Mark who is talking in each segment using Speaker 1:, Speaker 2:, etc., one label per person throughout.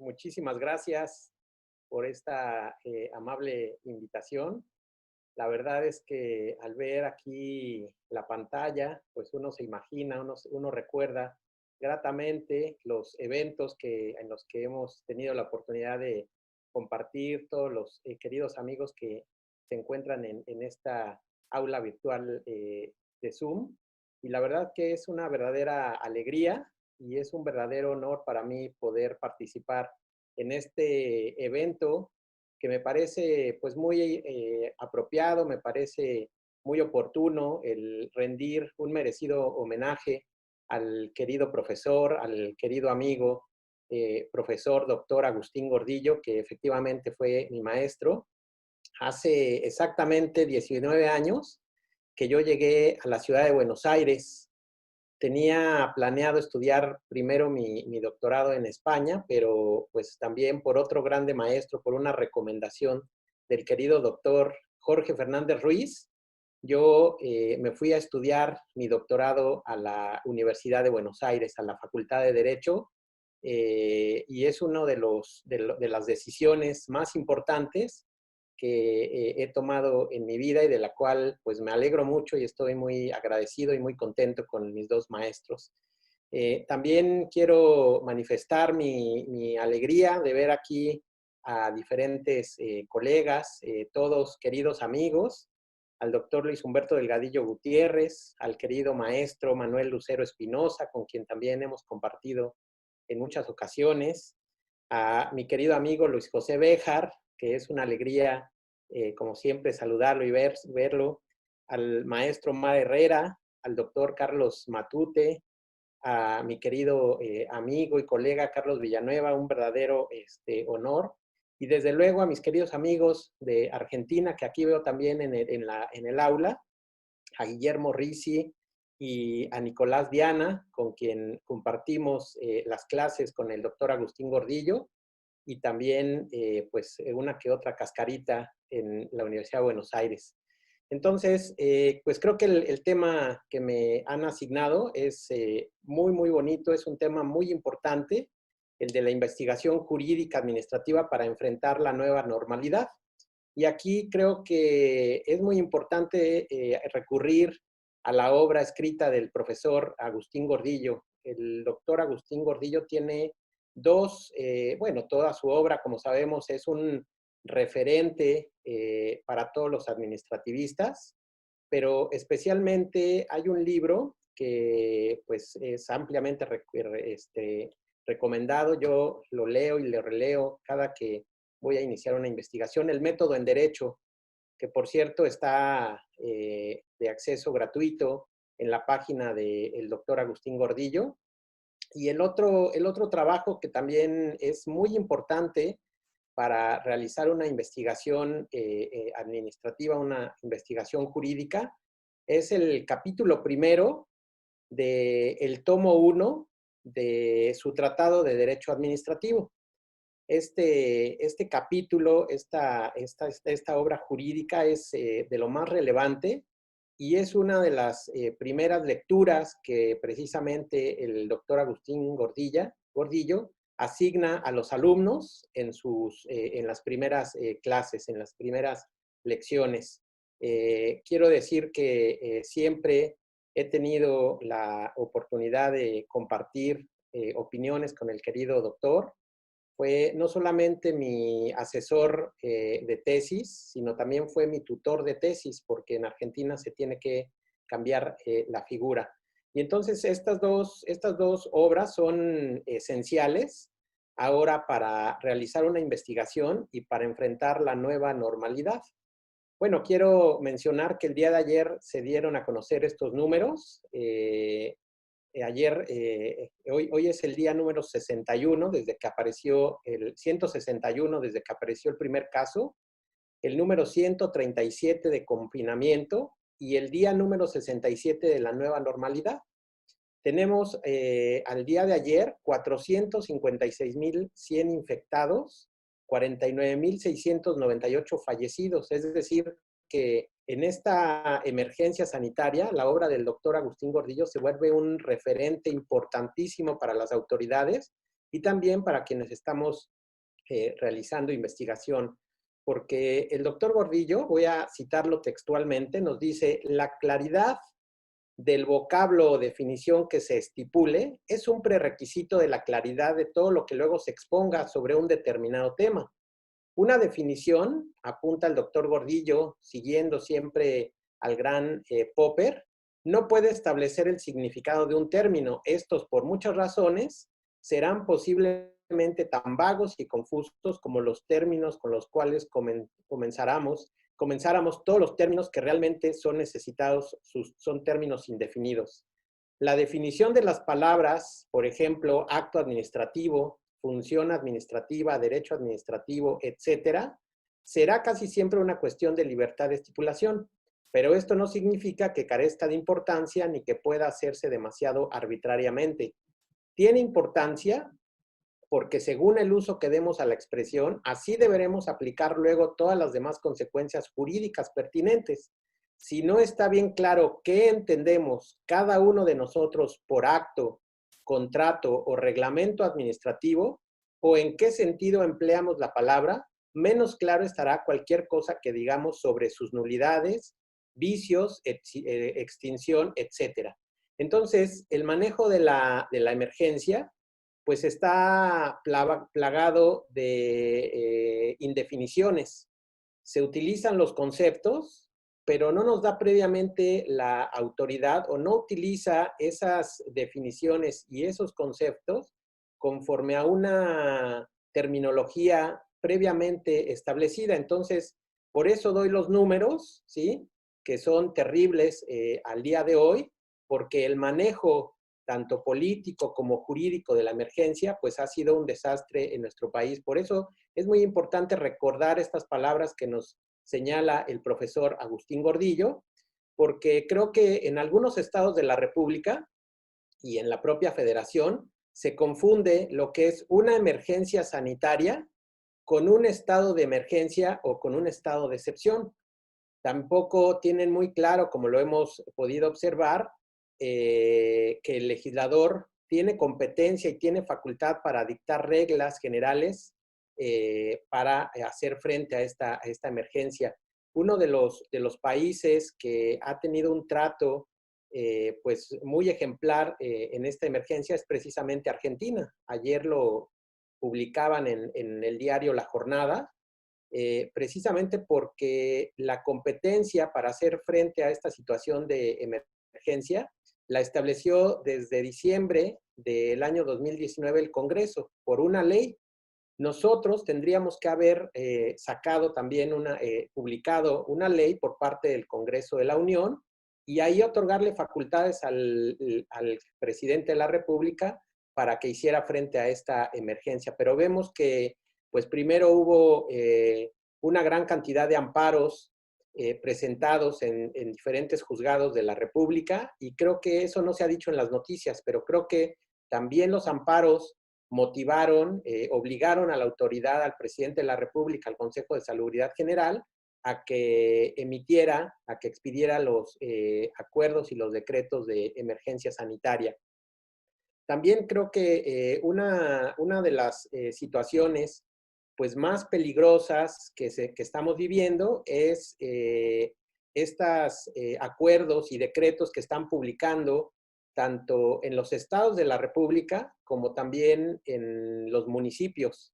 Speaker 1: muchísimas gracias por esta amable invitación. La verdad es que al ver aquí la pantalla, pues uno se imagina, uno recuerda gratamente los eventos en los que hemos tenido la oportunidad de compartir, todos los queridos amigos que se encuentran en esta aula virtual de Zoom. Y la verdad que es una verdadera alegría y es un verdadero honor para mí poder participar en este evento que me parece pues muy apropiado, me parece muy oportuno el rendir un merecido homenaje al querido profesor, al querido amigo, profesor doctor Agustín Gordillo, que efectivamente fue mi maestro. Hace exactamente 19 años que yo llegué a la ciudad de Buenos Aires. Tenía planeado estudiar primero mi doctorado en España, pero pues también por otro grande maestro, por una recomendación del querido doctor Jorge Fernández Ruiz, yo me fui a estudiar mi doctorado a la Universidad de Buenos Aires, a la Facultad de Derecho, y es una de las decisiones más importantes que he tomado en mi vida y de la cual pues me alegro mucho y estoy muy agradecido y muy contento con mis dos maestros. También quiero manifestar mi alegría de ver aquí a diferentes colegas, todos queridos amigos, al doctor Luis Humberto Delgadillo Gutiérrez, al querido maestro Manuel Lucero Espinosa, con quien también hemos compartido en muchas ocasiones, a mi querido amigo Luis José Béjar, que es una alegría, como siempre, saludarlo y verlo, al maestro Mar Herrera, al doctor Carlos Matute, a mi querido amigo y colega Carlos Villanueva, un verdadero honor. Y desde luego a mis queridos amigos de Argentina, que aquí veo también en el aula, a Guillermo Risi y a Nicolás Diana, con quien compartimos las clases con el doctor Agustín Gordillo, y también pues una que otra cascarita en la Universidad de Buenos Aires. Entonces, pues creo que el tema que me han asignado es muy bonito, es un tema muy importante, el de la investigación jurídica administrativa para enfrentar la nueva normalidad. Y aquí creo que es muy importante recurrir a la obra escrita del profesor Agustín Gordillo. El doctor Agustín Gordillo tiene bueno, toda su obra, como sabemos, es un referente para todos los administrativistas, pero especialmente hay un libro que pues es ampliamente recomendado. Yo lo leo y lo releo cada que voy a iniciar una investigación, El método en derecho, que por cierto está de acceso gratuito en la página del doctor Agustín Gordillo. Y el otro trabajo que también es muy importante para realizar una investigación administrativa, una investigación jurídica, es el capítulo primero del tomo 1 de su Tratado de Derecho Administrativo. Este capítulo, esta obra jurídica es de lo más relevante y es una de las primeras lecturas que precisamente el doctor Agustín Gordillo asigna a los alumnos en las primeras clases, en las primeras lecciones. Quiero decir que siempre he tenido la oportunidad de compartir opiniones con el querido doctor. Fue no solamente mi asesor de tesis, sino también fue mi tutor de tesis, porque en Argentina se tiene que cambiar la figura. Y entonces estas dos obras son esenciales ahora para realizar una investigación y para enfrentar la nueva normalidad. Bueno, quiero mencionar que el día de ayer se dieron a conocer estos números. Hoy es el día número 61 desde que apareció el 161 desde que apareció el primer caso, el número 137 de confinamiento y el día número 67 de la nueva normalidad. Tenemos al día de ayer 456,100 infectados, 49,698 fallecidos, es decir, que en esta emergencia sanitaria, la obra del doctor Agustín Gordillo se vuelve un referente importantísimo para las autoridades y también para quienes estamos realizando investigación. Porque el doctor Gordillo, voy a citarlo textualmente, nos dice: la claridad del vocablo o definición que se estipule es un prerequisito de la claridad de todo lo que luego se exponga sobre un determinado tema. Una definición, apunta el doctor Gordillo, siguiendo siempre al gran Popper, no puede establecer el significado de un término. Estos, por muchas razones, serán posiblemente tan vagos y confusos como los términos con los cuales comenzáramos todos los términos que realmente son necesitados, son términos indefinidos. La definición de las palabras, por ejemplo, acto administrativo, función administrativa, derecho administrativo, etcétera, será casi siempre una cuestión de libertad de estipulación, pero esto no significa que carezca de importancia ni que pueda hacerse demasiado arbitrariamente. Tiene importancia porque según el uso que demos a la expresión, así deberemos aplicar luego todas las demás consecuencias jurídicas pertinentes. Si no está bien claro qué entendemos cada uno de nosotros por acto, contrato o reglamento administrativo, o en qué sentido empleamos la palabra, menos claro estará cualquier cosa que digamos sobre sus nulidades, vicios, extinción, etc. Entonces, el manejo de la emergencia pues está plagado de indefiniciones. Se utilizan los conceptos, pero no nos da previamente la autoridad o no utiliza esas definiciones y esos conceptos conforme a una terminología previamente establecida. Entonces, por eso doy los números, ¿sí? Que son terribles al día de hoy, porque el manejo tanto político como jurídico de la emergencia, pues ha sido un desastre en nuestro país. Por eso es muy importante recordar estas palabras que nos señala el profesor Agustín Gordillo, porque creo que en algunos estados de la República y en la propia federación se confunde lo que es una emergencia sanitaria con un estado de emergencia o con un estado de excepción. Tampoco tienen muy claro, como lo hemos podido observar, que el legislador tiene competencia y tiene facultad para dictar reglas generales para hacer frente a esta emergencia. Uno de los países que ha tenido un trato pues muy ejemplar en esta emergencia es precisamente Argentina. Ayer lo publicaban en el diario La Jornada, precisamente porque la competencia para hacer frente a esta situación de emergencia la estableció desde diciembre del año 2019 el Congreso por una ley. Nosotros tendríamos que haber sacado también publicado una ley por parte del Congreso de la Unión y ahí otorgarle facultades al presidente de la República para que hiciera frente a esta emergencia. Pero vemos que pues primero hubo una gran cantidad de amparos presentados en diferentes juzgados de la República y creo que eso no se ha dicho en las noticias, pero creo que también los amparos motivaron, obligaron a la autoridad, al presidente de la República, al Consejo de Salubridad General, a que emitiera, a que expidiera los acuerdos y los decretos de emergencia sanitaria. También creo que una de las situaciones pues, más peligrosas que estamos viviendo es estos acuerdos y decretos que están publicando tanto en los estados de la República como también en los municipios,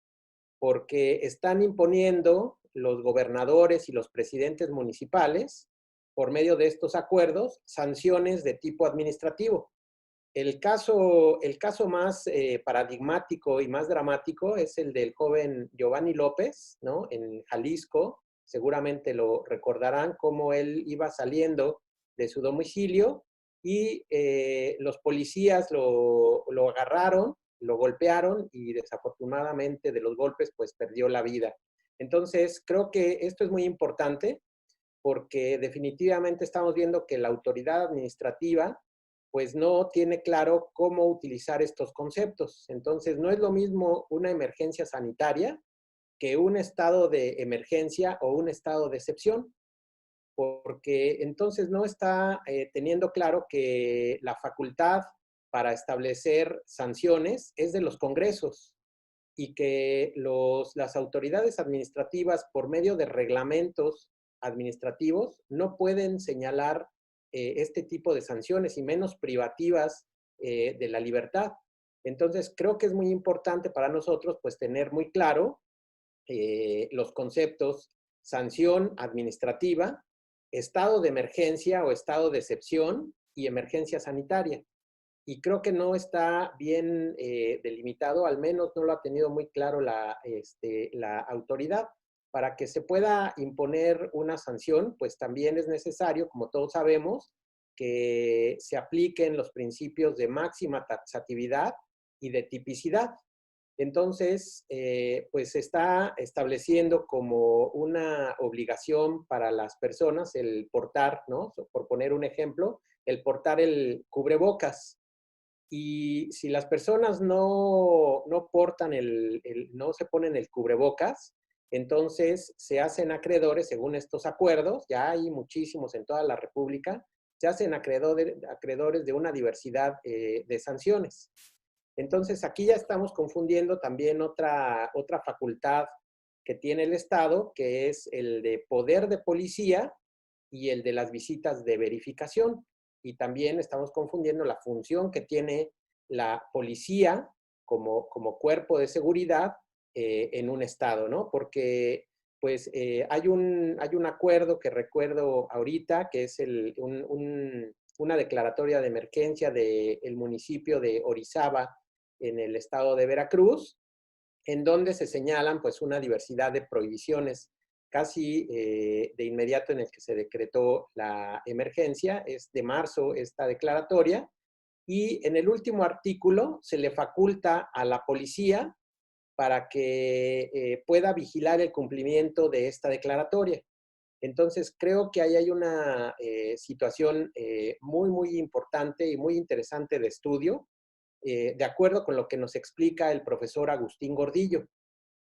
Speaker 1: porque están imponiendo los gobernadores y los presidentes municipales, por medio de estos acuerdos, sanciones de tipo administrativo. El caso más paradigmático y más dramático es el del joven Giovanni López, ¿no? En Jalisco, seguramente lo recordarán, cómo él iba saliendo de su domicilio y los policías lo agarraron, lo golpearon y desafortunadamente de los golpes pues perdió la vida. Entonces creo que esto es muy importante porque definitivamente estamos viendo que la autoridad administrativa pues no tiene claro cómo utilizar estos conceptos. Entonces, no es lo mismo una emergencia sanitaria que un estado de emergencia o un estado de excepción, porque entonces no está teniendo claro que la facultad para establecer sanciones es de los congresos y que las autoridades administrativas, por medio de reglamentos administrativos, no pueden señalar este tipo de sanciones y menos privativas de la libertad. Entonces, creo que es muy importante para nosotros pues tener muy claro los conceptos sanción administrativa, estado de emergencia o estado de excepción y emergencia sanitaria. Y creo que no está bien delimitado, al menos no lo ha tenido muy claro la autoridad. Para que se pueda imponer una sanción, pues también es necesario, como todos sabemos, que se apliquen los principios de máxima taxatividad y de tipicidad. Entonces, pues se está estableciendo como una obligación para las personas el portar, ¿no? Por poner un ejemplo, el portar el cubrebocas. Y si las personas no portan no se ponen el cubrebocas, entonces se hacen acreedores según estos acuerdos, ya hay muchísimos en toda la República, se hacen acreedores de una diversidad de sanciones. Entonces, aquí ya estamos confundiendo también otra facultad que tiene el Estado, que es el de poder de policía y el de las visitas de verificación. Y también estamos confundiendo la función que tiene la policía como cuerpo de seguridad en un Estado, ¿no? Porque pues hay un acuerdo que recuerdo ahorita, que es una declaratoria de emergencia del municipio de Orizaba, en el estado de Veracruz, en donde se señalan pues una diversidad de prohibiciones casi de inmediato en el que se decretó la emergencia. Es de marzo esta declaratoria, y en el último artículo se le faculta a la policía para que pueda vigilar el cumplimiento de esta declaratoria. Entonces, creo que ahí hay una situación muy, muy importante y muy interesante de estudio, de acuerdo con lo que nos explica el profesor Agustín Gordillo,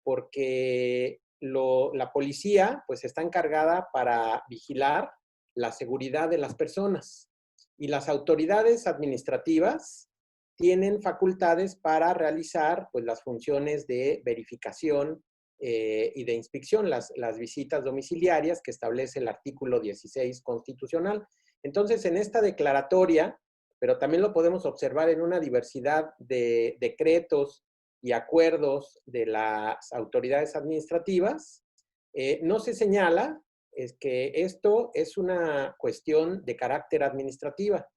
Speaker 1: porque la policía pues está encargada para vigilar la seguridad de las personas, y las autoridades administrativas tienen facultades para realizar pues las funciones de verificación y de inspección, las visitas domiciliarias que establece el artículo 16 constitucional. Entonces, en esta declaratoria, pero también lo podemos observar en una diversidad de decretos y acuerdos de las autoridades administrativas, no se señala es que esto es una cuestión de carácter administrativa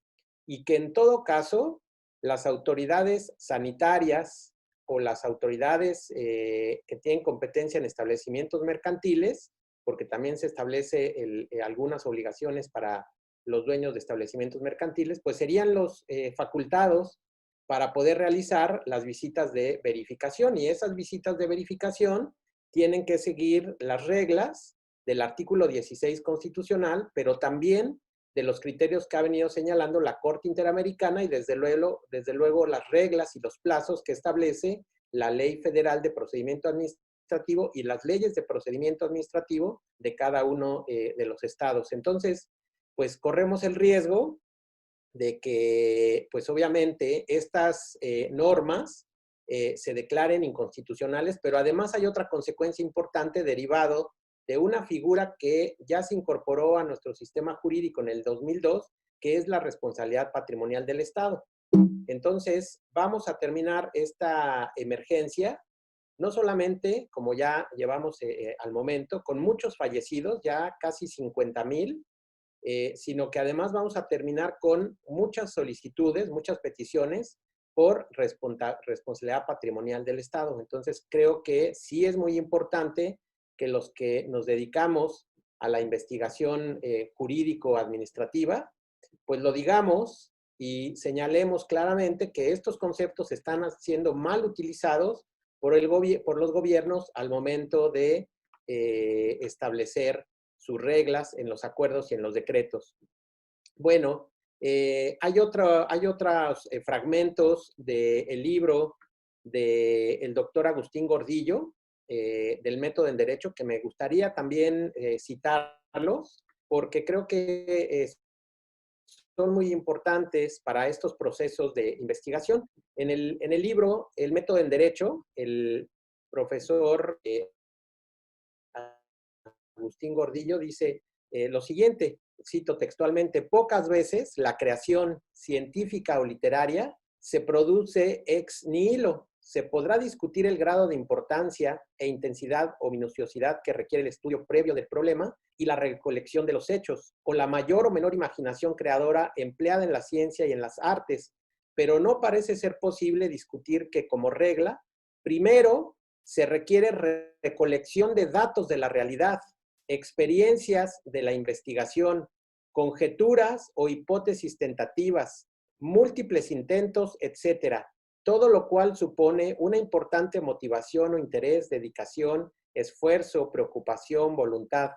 Speaker 1: y que en todo caso las autoridades sanitarias o las autoridades que tienen competencia en establecimientos mercantiles, porque también se establece algunas obligaciones para los dueños de establecimientos mercantiles, pues serían los facultados para poder realizar las visitas de verificación, y esas visitas de verificación tienen que seguir las reglas del artículo 16 constitucional, pero también de los criterios que ha venido señalando la Corte Interamericana y desde luego las reglas y los plazos que establece la Ley Federal de Procedimiento Administrativo y las leyes de procedimiento administrativo de cada uno de los estados. Entonces, pues corremos el riesgo de que, pues obviamente, estas normas se declaren inconstitucionales, pero además hay otra consecuencia importante derivado de una figura que ya se incorporó a nuestro sistema jurídico en el 2002, que es la responsabilidad patrimonial del Estado. Entonces, vamos a terminar esta emergencia, no solamente, como ya llevamos al momento, con muchos fallecidos, ya casi 50,000, sino que además vamos a terminar con muchas solicitudes, muchas peticiones por responsabilidad patrimonial del Estado. Entonces, creo que sí es muy importante que los que nos dedicamos a la investigación jurídico-administrativa, pues lo digamos y señalemos claramente que estos conceptos están siendo mal utilizados por los gobiernos al momento de establecer sus reglas en los acuerdos y en los decretos. Bueno, hay otros fragmentos del libro del doctor Agustín Gordillo, del método en derecho, que me gustaría también citarlos, porque creo que son muy importantes para estos procesos de investigación. En el libro, El método en derecho, el profesor Agustín Gordillo dice lo siguiente, cito textualmente: pocas veces la creación científica o literaria se produce ex nihilo. Se podrá discutir el grado de importancia e intensidad o minuciosidad que requiere el estudio previo del problema y la recolección de los hechos, con la mayor o menor imaginación creadora empleada en la ciencia y en las artes, pero no parece ser posible discutir que, como regla, primero se requiere recolección de datos de la realidad, experiencias de la investigación, conjeturas o hipótesis tentativas, múltiples intentos, etcétera. Todo lo cual supone una importante motivación o interés, dedicación, esfuerzo, preocupación, voluntad.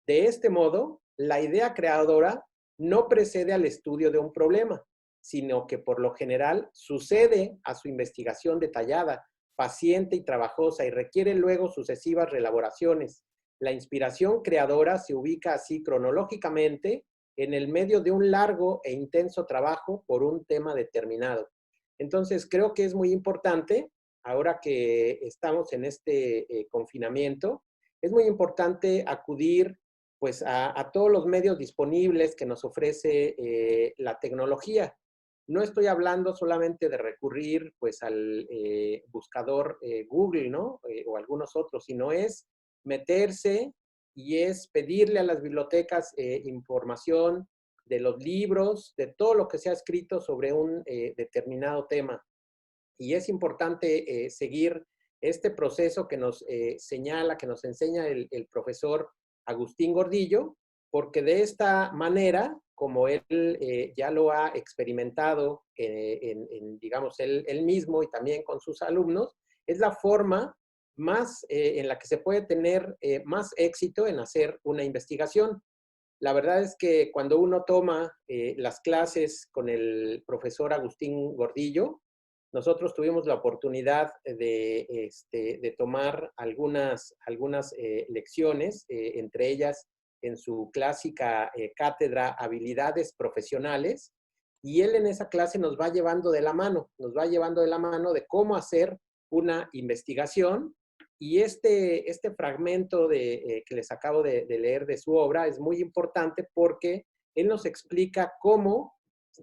Speaker 1: De este modo, la idea creadora no precede al estudio de un problema, sino que por lo general sucede a su investigación detallada, paciente y trabajosa, y requiere luego sucesivas reelaboraciones. La inspiración creadora se ubica así cronológicamente en el medio de un largo e intenso trabajo por un tema determinado. Entonces, creo que es muy importante, ahora que estamos en este confinamiento, es muy importante acudir pues a todos los medios disponibles que nos ofrece la tecnología. No estoy hablando solamente de recurrir pues al buscador Google, ¿no? O algunos otros, sino es meterse y es pedirle a las bibliotecas información de los libros, de todo lo que se ha escrito sobre un determinado tema. Y es importante seguir este proceso que nos señala, que nos enseña el profesor Agustín Gordillo, porque de esta manera, como él ya lo ha experimentado digamos, él mismo y también con sus alumnos, es la forma más en la que se puede tener más éxito en hacer una investigación. La verdad es que cuando uno toma las clases con el profesor Agustín Gordillo, nosotros tuvimos la oportunidad de tomar algunas lecciones, entre ellas en su clásica cátedra Habilidades Profesionales, y él en esa clase nos va llevando de la mano, de cómo hacer una investigación. Y este fragmento que les acabo de leer de su obra es muy importante porque él nos explica cómo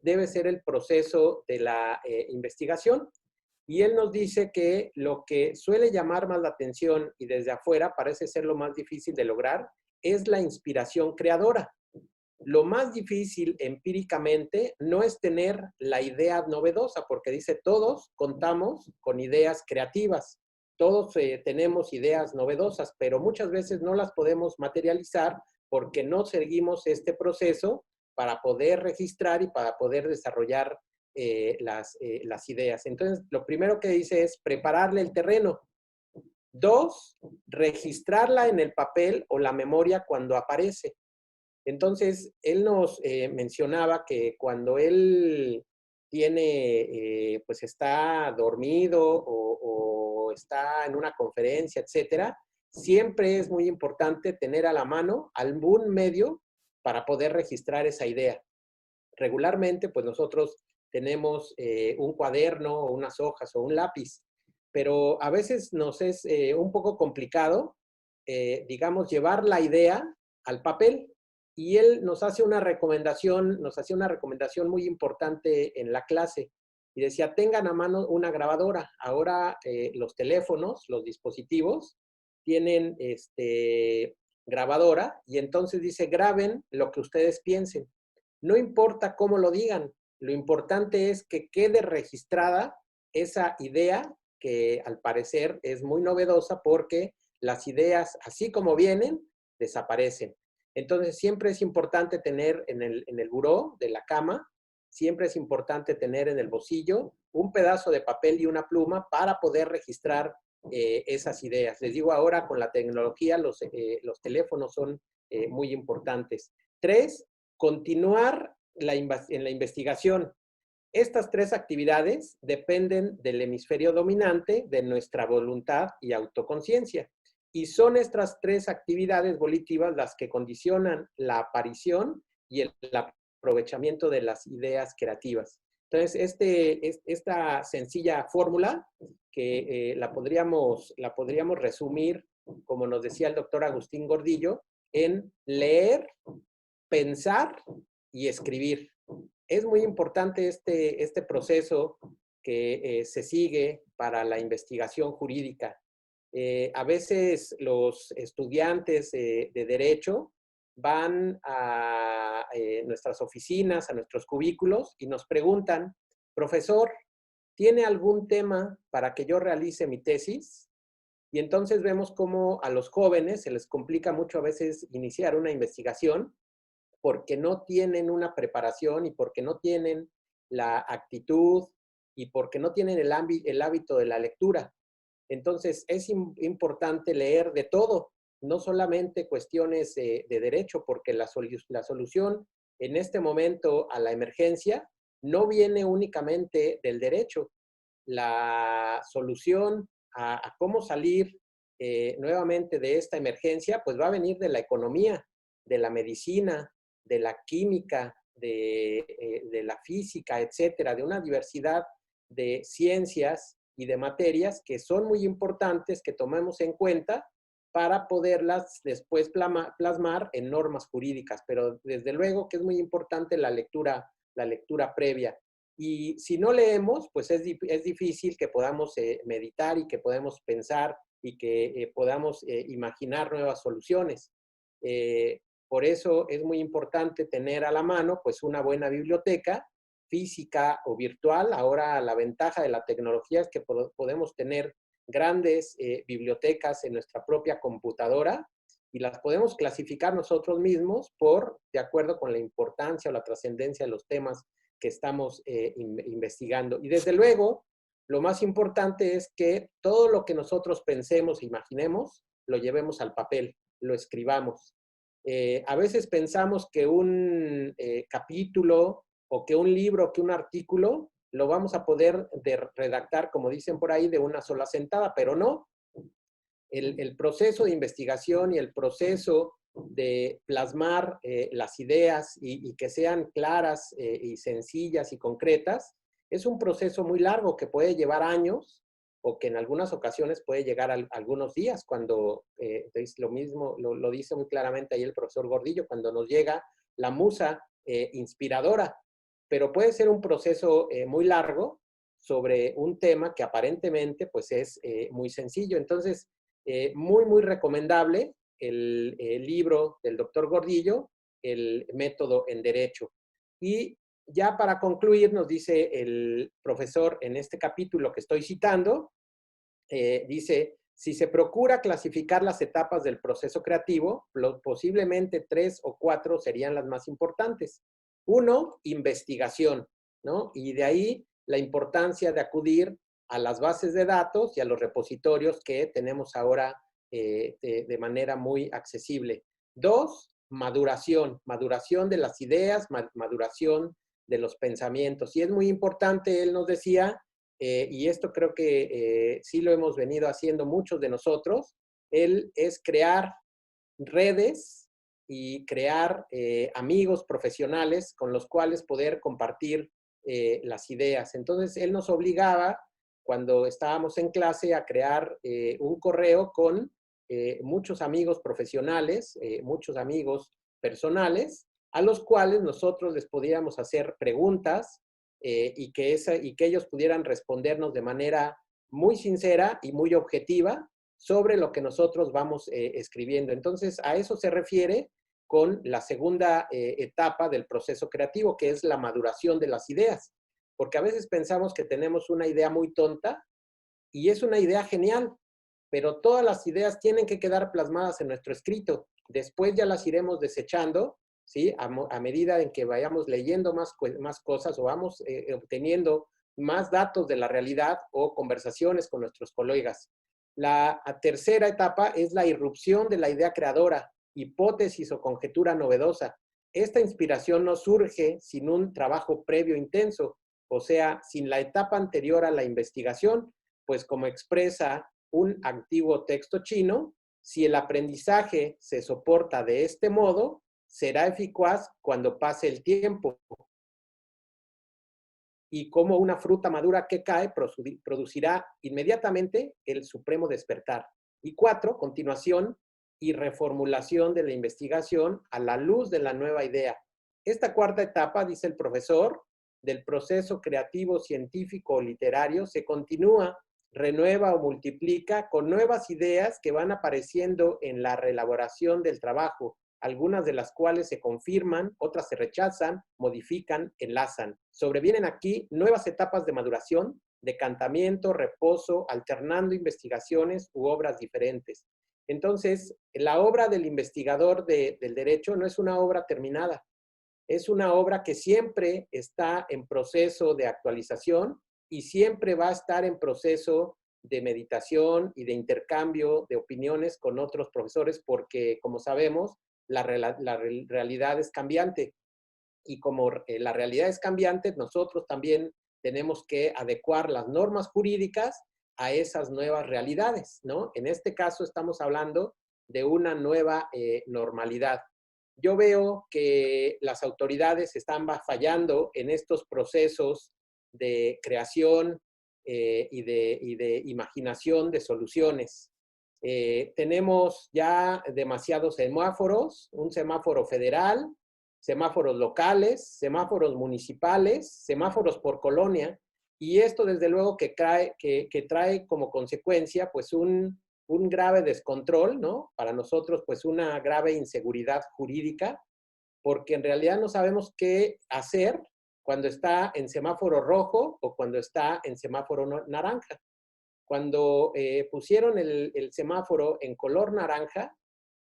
Speaker 1: debe ser el proceso de la investigación. Y él nos dice que lo que suele llamar más la atención y desde afuera parece ser lo más difícil de lograr es la inspiración creadora. Lo más difícil empíricamente no es tener la idea novedosa, porque dice, todos contamos con ideas creativas, todos tenemos ideas novedosas, pero muchas veces no las podemos materializar porque no seguimos este proceso para poder registrar y para poder desarrollar las ideas. Entonces, lo primero que dice es prepararle el terreno. 2, registrarla en el papel o la memoria cuando aparece. Entonces, él nos mencionaba que cuando él pues está dormido o está en una conferencia, etcétera, siempre es muy importante tener a la mano algún medio para poder registrar esa idea. Regularmente, pues nosotros tenemos un cuaderno o unas hojas o un lápiz, pero a veces nos es un poco complicado, digamos, llevar la idea al papel. Y él nos hacía una recomendación muy importante en la clase. Y decía, tengan a mano una grabadora. Ahora los teléfonos, los dispositivos, tienen grabadora, y entonces dice, graben lo que ustedes piensen. No importa cómo lo digan, lo importante es que quede registrada esa idea que al parecer es muy novedosa, porque las ideas, así como vienen, desaparecen. Entonces, siempre es importante tener en el buró de la cama, siempre es importante tener en el bolsillo un pedazo de papel y una pluma para poder registrar esas ideas. Les digo, ahora con la tecnología, los teléfonos son muy importantes. 3, continuar en la investigación. Estas 3 actividades dependen del hemisferio dominante, de nuestra voluntad y autoconciencia. Y son estas 3 actividades volitivas las que condicionan la aparición y la aprovechamiento de las ideas creativas. Entonces, esta sencilla fórmula que la podríamos resumir, como nos decía el doctor Agustín Gordillo, en leer, pensar y escribir. Es muy importante este proceso que se sigue para la investigación jurídica. A veces los estudiantes de derecho van a nuestras oficinas, a nuestros cubículos y nos preguntan, profesor, ¿tiene algún tema para que yo realice mi tesis? Y entonces vemos cómo a los jóvenes se les complica mucho a veces iniciar una investigación porque no tienen una preparación y porque no tienen la actitud y porque no tienen el hábito de la lectura. Entonces, es importante leer de todo, no solamente cuestiones de derecho, porque la solución en este momento a la emergencia no viene únicamente del derecho. La solución a cómo salir nuevamente de esta emergencia, pues va a venir de la economía, de la medicina, de la química, de la física, etcétera, de una diversidad de ciencias y de materias que son muy importantes que tomemos en cuenta para poderlas después plasmar en normas jurídicas. Pero desde luego que es muy importante la lectura previa. Y si no leemos, pues es difícil que podamos meditar y que podamos pensar y que podamos imaginar nuevas soluciones. Por eso es muy importante tener a la mano pues una buena biblioteca física o virtual. Ahora la ventaja de la tecnología es que podemos tener grandes bibliotecas en nuestra propia computadora y las podemos clasificar nosotros mismos de acuerdo con la importancia o la trascendencia de los temas que estamos investigando. Y desde luego, lo más importante es que todo lo que nosotros pensemos e imaginemos, lo llevemos al papel, lo escribamos. A veces pensamos que un capítulo o que un libro, que un artículo, lo vamos a poder redactar, como dicen por ahí, de una sola sentada, pero no. El proceso de investigación y el proceso de plasmar las ideas y que sean claras y sencillas y concretas, es un proceso muy largo que puede llevar años o que en algunas ocasiones puede llegar a algunos días, cuando lo mismo lo dice muy claramente ahí el profesor Gordillo, cuando nos llega la musa inspiradora, pero puede ser un proceso muy largo sobre un tema que aparentemente pues es muy sencillo. Entonces, muy recomendable el libro del doctor Gordillo, El método en derecho. Y ya para concluir, nos dice el profesor en este capítulo que estoy citando, dice, si se procura clasificar las etapas del proceso creativo, posiblemente 3 o 4 serían las más importantes. 1, investigación, ¿no? Y de ahí la importancia de acudir a las bases de datos y a los repositorios que tenemos ahora de manera muy accesible. 2, maduración de las ideas, maduración de los pensamientos. Y es muy importante, él nos decía, y esto creo que sí lo hemos venido haciendo muchos de nosotros, es crear redes y crear amigos profesionales con los cuales poder compartir las ideas. Entonces, él nos obligaba, cuando estábamos en clase, a crear un correo con muchos amigos profesionales, muchos amigos personales, a los cuales nosotros les podíamos hacer preguntas y que ellos pudieran respondernos de manera muy sincera y muy objetiva sobre lo que nosotros vamos escribiendo. Entonces, a eso se refiere con la segunda etapa del proceso creativo, que es la maduración de las ideas. Porque a veces pensamos que tenemos una idea muy tonta y es una idea genial, pero todas las ideas tienen que quedar plasmadas en nuestro escrito. Después ya las iremos desechando, ¿sí? A medida en que vayamos leyendo más cosas o vamos obteniendo más datos de la realidad o conversaciones con nuestros colegas. La tercera etapa es la irrupción de la idea creadora, hipótesis o conjetura novedosa. Esta inspiración no surge sin un trabajo previo intenso, o sea, sin la etapa anterior a la investigación, pues como expresa un antiguo texto chino, si el aprendizaje se soporta de este modo, será eficaz cuando pase el tiempo. Y como una fruta madura que cae producirá inmediatamente el supremo despertar. Y 4, continuación y reformulación de la investigación a la luz de la nueva idea. Esta cuarta etapa, dice el profesor, del proceso creativo, científico o literario se continúa, renueva o multiplica con nuevas ideas que van apareciendo en la reelaboración del trabajo, algunas de las cuales se confirman, otras se rechazan, modifican, enlazan. Sobrevienen aquí nuevas etapas de maduración, decantamiento, reposo, alternando investigaciones u obras diferentes. Entonces, la obra del investigador del derecho no es una obra terminada, es una obra que siempre está en proceso de actualización y siempre va a estar en proceso de meditación y de intercambio de opiniones con otros profesores porque, como sabemos, la realidad es cambiante. Y como la realidad es cambiante, nosotros también tenemos que adecuar las normas jurídicas a esas nuevas realidades, ¿no? En este caso estamos hablando de una nueva normalidad. Yo veo que las autoridades están fallando en estos procesos de creación y de imaginación de soluciones. Tenemos ya demasiados semáforos, un semáforo federal, semáforos locales, semáforos municipales, semáforos por colonia, y esto desde luego que trae como consecuencia pues un grave descontrol, ¿no? Para nosotros pues una grave inseguridad jurídica, porque en realidad no sabemos qué hacer cuando está en semáforo rojo o cuando está en semáforo naranja. Cuando pusieron el semáforo en color naranja,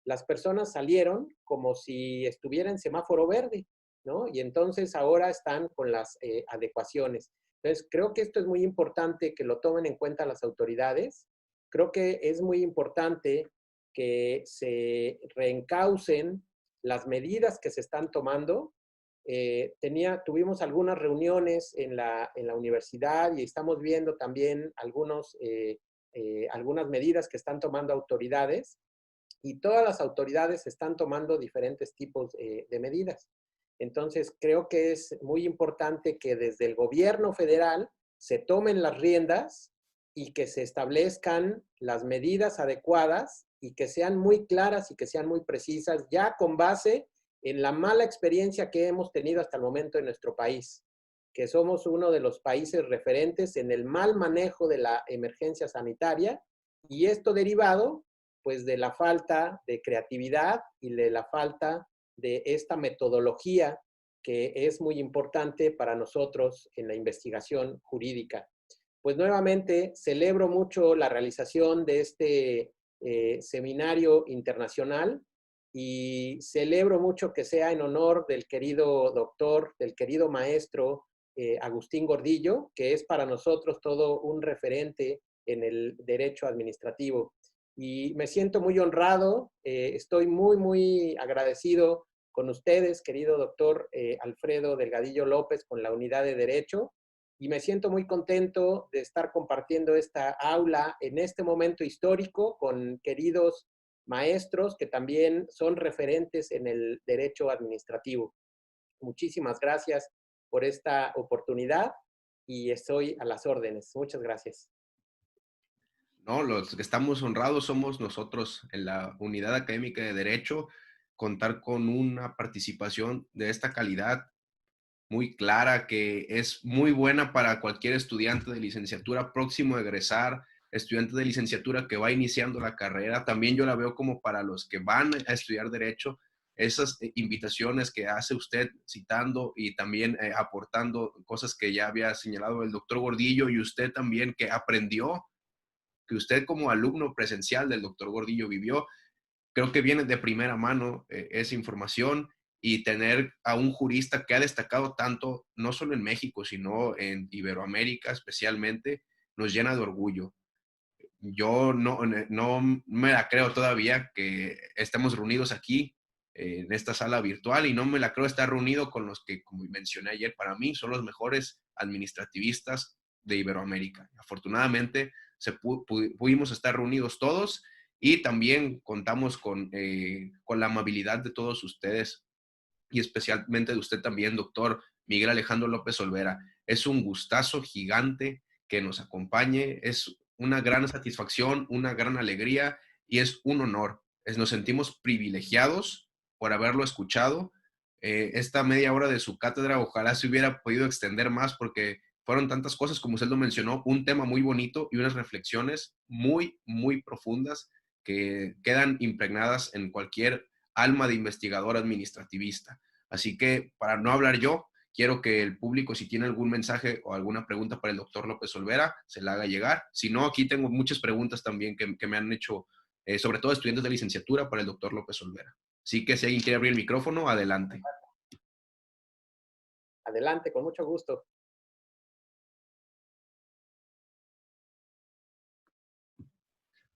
Speaker 1: las personas salieron como si estuviera en semáforo verde, ¿no? Y entonces ahora están con las adecuaciones. Entonces, creo que esto es muy importante que lo tomen en cuenta las autoridades. Creo que es muy importante que se reencaucen las medidas que se están tomando. Tuvimos algunas reuniones en la universidad y estamos viendo también algunas medidas que están tomando autoridades y todas las autoridades están tomando diferentes tipos de medidas. Entonces, creo que es muy importante que desde el gobierno federal se tomen las riendas y que se establezcan las medidas adecuadas y que sean muy claras y que sean muy precisas, ya con base en la mala experiencia que hemos tenido hasta el momento en nuestro país, que somos uno de los países referentes en el mal manejo de la emergencia sanitaria y esto derivado pues de la falta de creatividad y de la falta de esta metodología que es muy importante para nosotros en la investigación jurídica. Pues nuevamente celebro mucho la realización de este seminario internacional y celebro mucho que sea en honor del querido doctor, del querido maestro Agustín Gordillo, que es para nosotros todo un referente en el derecho administrativo. Y me siento muy honrado, estoy muy agradecido con ustedes, querido doctor Alfredo Delgadillo López, con la Unidad de Derecho, y me siento muy contento de estar compartiendo esta aula en este momento histórico con queridos maestros que también son referentes en el derecho administrativo. Muchísimas gracias por esta oportunidad y estoy a las órdenes. Muchas gracias.
Speaker 2: No, los que estamos honrados somos nosotros en la Unidad Académica de Derecho, contar con una participación de esta calidad muy clara, que es muy buena para cualquier estudiante de licenciatura próximo a egresar, estudiante de licenciatura que va iniciando la carrera. También yo la veo como para los que van a estudiar Derecho, esas invitaciones que hace usted citando y también aportando cosas que ya había señalado el doctor Gordillo y usted también que aprendió, que usted como alumno presencial del doctor Gordillo vivió. Creo que viene de primera mano esa información y tener a un jurista que ha destacado tanto, no solo en México, sino en Iberoamérica especialmente, nos llena de orgullo. Yo no me la creo todavía que estemos reunidos aquí en esta sala virtual y no me la creo estar reunido con los que, como mencioné ayer, para mí son los mejores administrativistas de Iberoamérica. Afortunadamente pudimos estar reunidos todos y también contamos con la amabilidad de todos ustedes y especialmente de usted también, doctor Miguel Alejandro López Olvera. Es un gustazo gigante que nos acompañe, es una gran satisfacción, una gran alegría y es un honor. Nos sentimos privilegiados por haberlo escuchado. Esta media hora de su cátedra ojalá se hubiera podido extender más porque fueron tantas cosas, como usted lo mencionó, un tema muy bonito y unas reflexiones muy, muy profundas que quedan impregnadas en cualquier alma de investigador administrativista. Así que, para no hablar yo, quiero que el público, si tiene algún mensaje o alguna pregunta para el doctor López Olvera, se la haga llegar. Si no, aquí tengo muchas preguntas también que me han hecho, sobre todo estudiantes de licenciatura, para el doctor López Olvera. Así que si alguien quiere abrir el micrófono, adelante.
Speaker 1: Adelante, con mucho gusto.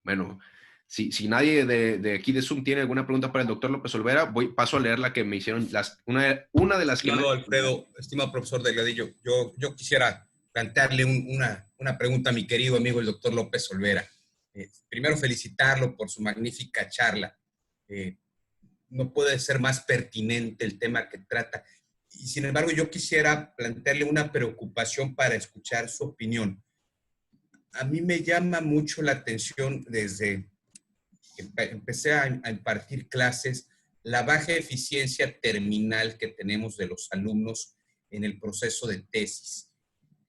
Speaker 2: Bueno, si nadie de aquí de Zoom tiene alguna pregunta para el doctor López Olvera, paso a leer la que me hicieron, una de las que
Speaker 3: Estimado Alfredo, estimado profesor Delgadillo, yo quisiera plantearle una pregunta a mi querido amigo el doctor López Olvera. Primero felicitarlo por su magnífica charla. No puede ser más pertinente el tema que trata. Y sin embargo, yo quisiera plantearle una preocupación para escuchar su opinión. A mí me llama mucho la atención desde que empecé a impartir clases, la baja eficiencia terminal que tenemos de los alumnos en el proceso de tesis.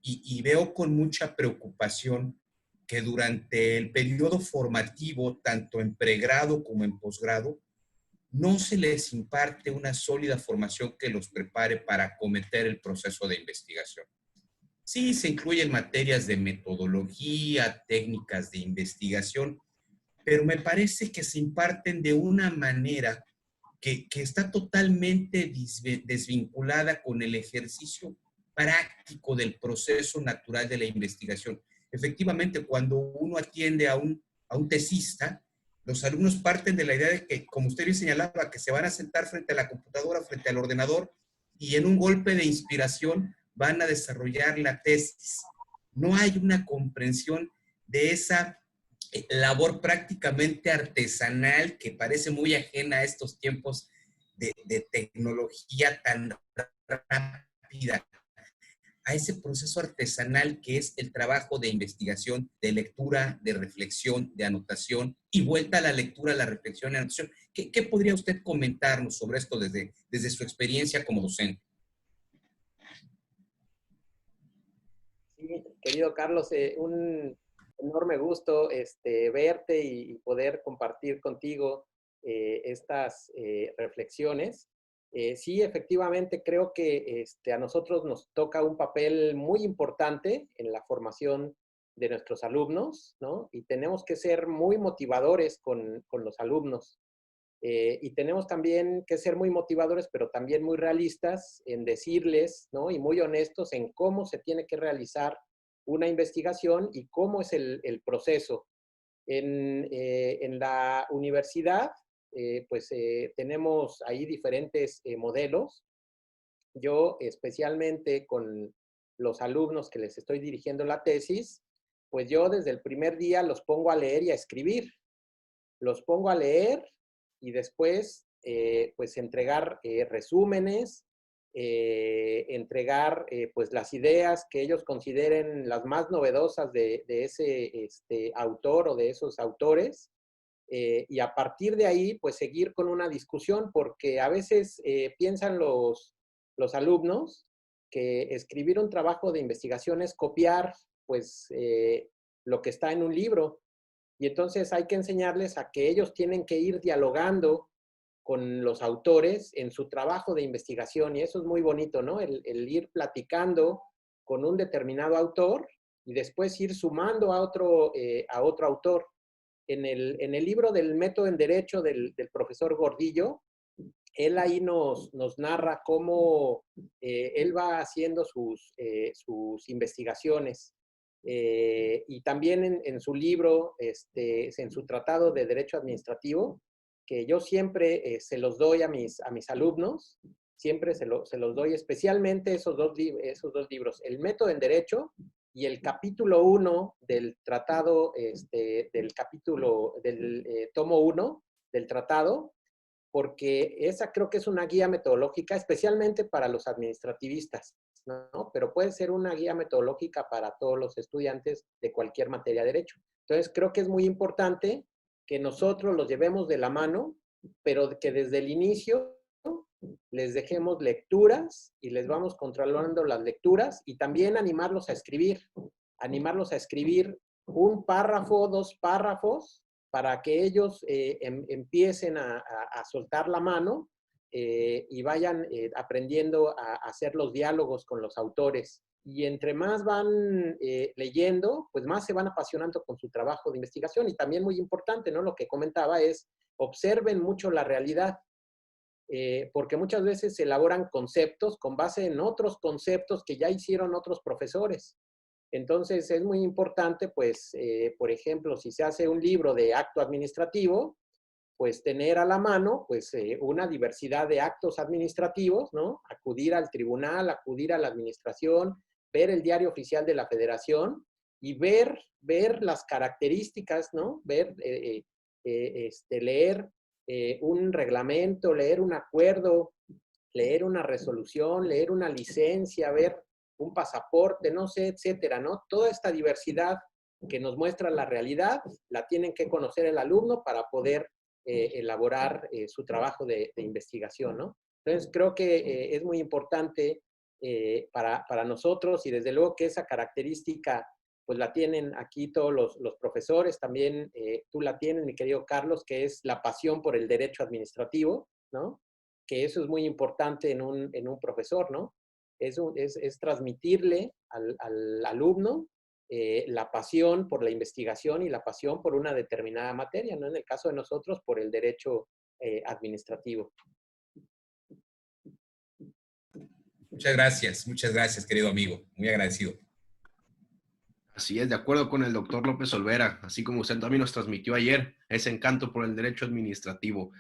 Speaker 3: Y veo con mucha preocupación que durante el periodo formativo, tanto en pregrado como en posgrado, no se les imparte una sólida formación que los prepare para acometer el proceso de investigación. Sí, se incluyen materias de metodología, técnicas de investigación, pero me parece que se imparten de una manera que está totalmente desvinculada con el ejercicio práctico del proceso natural de la investigación. Efectivamente, cuando uno atiende a un tesista, los alumnos parten de la idea de que, como usted bien señalaba, que se van a sentar frente a la computadora, frente al ordenador, y en un golpe de inspiración van a desarrollar la tesis. No hay una comprensión de esa labor prácticamente artesanal que parece muy ajena a estos tiempos de tecnología tan rápida, a ese proceso artesanal que es el trabajo de investigación, de lectura, de reflexión, de anotación y vuelta a la lectura, la reflexión y anotación. ¿Qué podría usted comentarnos sobre esto desde su experiencia como docente?
Speaker 1: Sí, querido Carlos, un enorme gusto verte y poder compartir contigo estas reflexiones. Sí, efectivamente, creo que a nosotros nos toca un papel muy importante en la formación de nuestros alumnos, ¿no? Y tenemos que ser muy motivadores con los alumnos. Y tenemos también que ser muy motivadores, pero también muy realistas en decirles, ¿no? Y muy honestos en cómo se tiene que realizar una investigación y cómo es el proceso. En la universidad, tenemos ahí diferentes modelos. Yo, especialmente con los alumnos que les estoy dirigiendo la tesis, pues yo desde el primer día los pongo a leer y a escribir. Los pongo a leer y después, pues, entregar resúmenes, entregar, pues, las ideas que ellos consideren las más novedosas de ese autor o de esos autores. Y a partir de ahí, pues, seguir con una discusión, porque a veces piensan los alumnos que escribir un trabajo de investigación es copiar, pues, lo que está en un libro. Y entonces hay que enseñarles a que ellos tienen que ir dialogando con los autores en su trabajo de investigación. Y eso es muy bonito, ¿no? El ir platicando con un determinado autor y después ir sumando a otro autor. En el libro del método en derecho del profesor Gordillo, él ahí nos narra cómo él va haciendo sus investigaciones. Y también en su libro, en su tratado de Derecho Administrativo, que yo siempre se los doy a mis alumnos, siempre se los doy, especialmente esos dos libros, el método en Derecho y el capítulo 1 del tratado, del tomo 1 del tratado, porque esa creo que es una guía metodológica, especialmente para los administrativistas, ¿no? Pero puede ser una guía metodológica para todos los estudiantes de cualquier materia de derecho. Entonces, creo que es muy importante que nosotros los llevemos de la mano, pero que desde el inicio les dejemos lecturas y les vamos controlando las lecturas y también animarlos a escribir un párrafo, 2 párrafos, para que ellos empiecen a soltar la mano y vayan aprendiendo a hacer los diálogos con los autores. Y entre más van leyendo, pues más se van apasionando con su trabajo de investigación. Y también muy importante, ¿no? Lo que comentaba es, observen mucho la realidad, porque muchas veces se elaboran conceptos con base en otros conceptos que ya hicieron otros profesores. Entonces, es muy importante, pues, por ejemplo, si se hace un libro de acto administrativo, pues tener a la mano, pues, una diversidad de actos administrativos, ¿no? Acudir al tribunal, acudir a la administración, ver el diario oficial de la federación y ver las características, ¿no? Leer un reglamento, leer un acuerdo, leer una resolución, leer una licencia, ver un pasaporte, no sé, etcétera, ¿no? Toda esta diversidad que nos muestra la realidad, la tienen que conocer el alumno para poder elaborar su trabajo de investigación, ¿no? Entonces, creo que es muy importante para nosotros y desde luego que esa característica pues la tienen aquí todos los profesores, también tú la tienes, mi querido Carlos, que es la pasión por el derecho administrativo, ¿no? Que eso es muy importante en un profesor, ¿no? Es transmitirle al alumno la pasión por la investigación y la pasión por una determinada materia, ¿no? En el caso de nosotros, por el derecho administrativo.
Speaker 3: Muchas gracias, querido amigo. Muy agradecido.
Speaker 2: Así es, de acuerdo con el doctor López Olvera, así como usted también nos transmitió ayer, ese encanto por el derecho administrativo.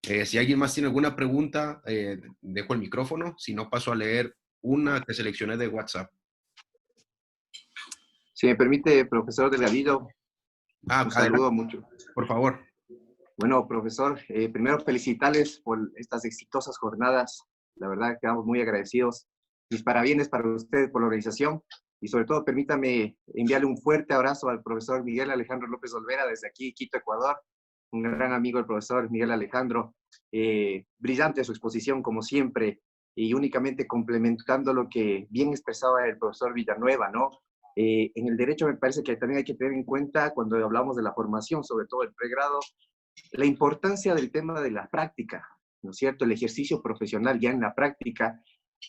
Speaker 2: Si alguien más tiene alguna pregunta, dejo el micrófono, si no paso a leer una que seleccioné de WhatsApp.
Speaker 4: Si me permite, profesor Delgadillo, un saludo mucho.
Speaker 2: Por favor.
Speaker 4: Bueno, profesor, primero felicitarles por estas exitosas jornadas. La verdad, quedamos muy agradecidos. Mis parabienes para usted por la organización. Y sobre todo, permítame enviarle un fuerte abrazo al profesor Miguel Alejandro López Olvera desde aquí, Quito, Ecuador. Un gran amigo del profesor Miguel Alejandro. Brillante su exposición, como siempre, y únicamente complementando lo que bien expresaba el profesor Villanueva, ¿no? En el derecho me parece que también hay que tener en cuenta, cuando hablamos de la formación, sobre todo el pregrado, la importancia del tema de la práctica, ¿no es cierto? El ejercicio profesional ya en la práctica,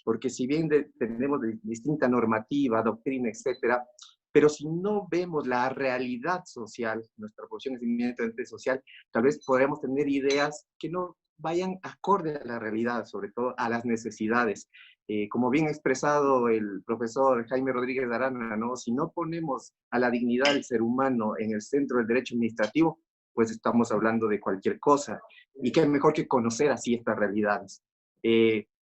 Speaker 4: porque si bien tenemos distinta normativa, doctrina, etcétera, pero si no vemos la realidad social, nuestra profesión es inmediatamente social, tal vez podremos tener ideas que no vayan acorde a la realidad, sobre todo a las necesidades. Como bien ha expresado el profesor Jaime Rodríguez Arana, ¿no? Si no ponemos a la dignidad del ser humano en el centro del derecho administrativo, pues estamos hablando de cualquier cosa. Y qué mejor que conocer así estas realidades.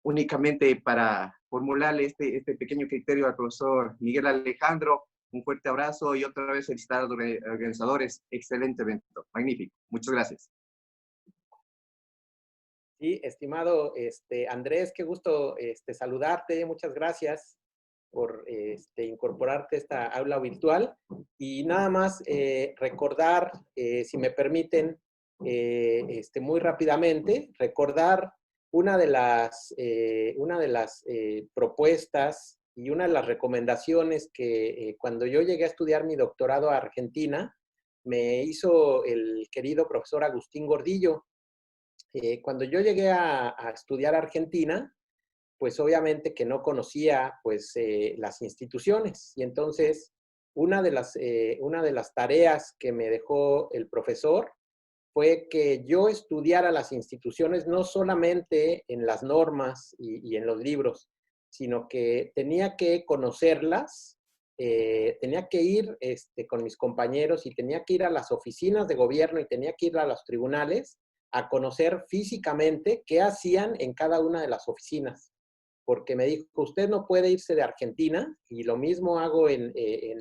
Speaker 4: Únicamente para formularle este pequeño criterio al profesor Miguel Alejandro, un fuerte abrazo y otra vez felicitar a los organizadores. Excelente evento, magnífico. Muchas gracias.
Speaker 1: Sí, estimado Andrés, qué gusto saludarte. Muchas gracias por incorporarte a esta aula virtual. Y nada más recordar, si me permiten, muy rápidamente, recordar una de las propuestas y una de las recomendaciones que cuando yo llegué a estudiar mi doctorado a Argentina, me hizo el querido profesor Agustín Gordillo. Cuando yo llegué a estudiar a Argentina, pues obviamente que no conocía pues las instituciones. Y entonces una de las tareas que me dejó el profesor fue que yo estudiara las instituciones no solamente en las normas y en los libros, sino que tenía que conocerlas, tenía que ir con mis compañeros y tenía que ir a las oficinas de gobierno y tenía que ir a los tribunales a conocer físicamente qué hacían en cada una de las oficinas. Porque me dijo, usted no puede irse de Argentina, y lo mismo hago en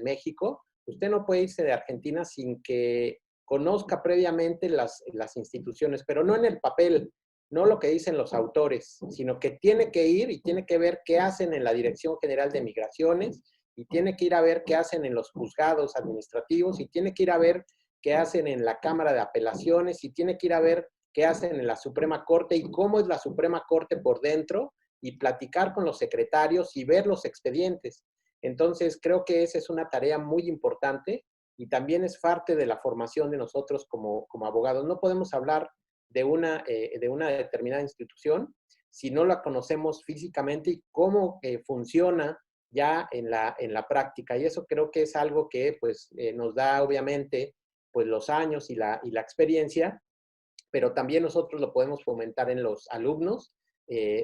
Speaker 1: México, usted no puede irse de Argentina sin que conozca previamente las instituciones, pero no en el papel, no lo que dicen los autores, sino que tiene que ir y tiene que ver qué hacen en la Dirección General de Migraciones, y tiene que ir a ver qué hacen en los juzgados administrativos, y tiene que ir a ver qué hacen en la Cámara de Apelaciones, y tiene que ir a ver qué hacen en la Suprema Corte y cómo es la Suprema Corte por dentro, y platicar con los secretarios y ver los expedientes. Entonces, creo que esa es una tarea muy importante y también es parte de la formación de nosotros como abogados. No podemos hablar de una determinada institución si no la conocemos físicamente y cómo funciona ya en la práctica. Y eso creo que es algo que pues, nos da obviamente pues, los años y la experiencia, pero también nosotros lo podemos fomentar en los alumnos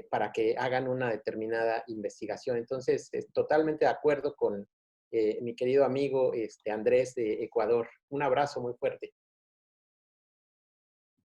Speaker 1: para que hagan una determinada investigación. Entonces, totalmente de acuerdo con mi querido amigo Andrés de Ecuador. Un abrazo muy fuerte.